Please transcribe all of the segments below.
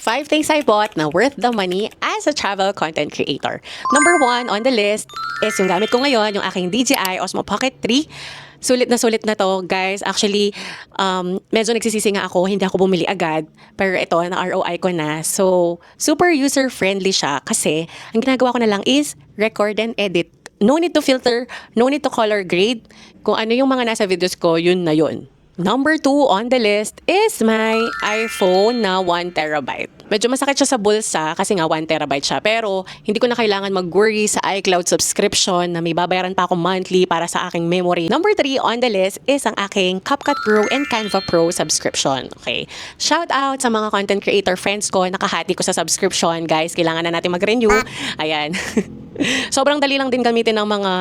5 things I bought na worth the money as a travel content creator. Number 1 on the list is yung gamit ko ngayon, yung aking DJI Osmo Pocket 3. Sulit na to, guys. Actually, medyo nagsisisi nga ako, hindi ako bumili agad. Pero ito, na ROI ko na. So, super user-friendly siya kasi ang ginagawa ko na lang is record and edit. No need to filter, no need to color grade. Kung ano yung mga nasa videos ko, yun na yun. Number 2 on the list is my iPhone na 1TB. Medyo masakit siya sa bulsa kasi nga 1TB siya. Pero hindi ko na kailangan mag-worry sa iCloud subscription na may babayaran pa ako monthly para sa aking memory. Number 3 on the list is ang aking CapCut Pro and Canva Pro subscription. Okay. Shout out sa mga content creator friends ko. Nakahati ko sa subscription. Guys, kailangan na natin mag-renew. Ayan. Sobrang dali lang din gamitin ng mga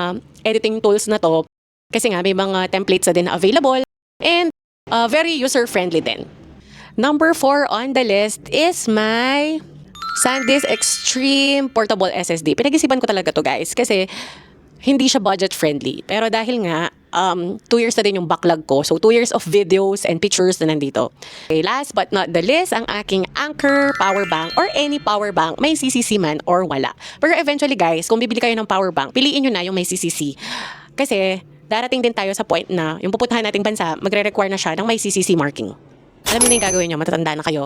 editing tools na to. Kasi nga may mga templates na din na available. And very user-friendly din. Number 4 on the list is my SanDisk Extreme Portable SSD. Pinag-isipan ko talaga to, guys, kasi hindi siya budget-friendly. Pero dahil nga, 2 years na din yung backlog ko. So, 2 years of videos and pictures na nandito. Okay, last but not the least, ang aking Anker power bank or any power bank, may CCC man or wala. Pero eventually, guys, kung bibili kayo ng power bank, piliin nyo na yung may CCC. Kasi darating din tayo sa point na yung pupuntahan nating bansa, magre-require na siya ng may CCC marking. Alam niyo na yung gagawin nyo, matatanda na kayo.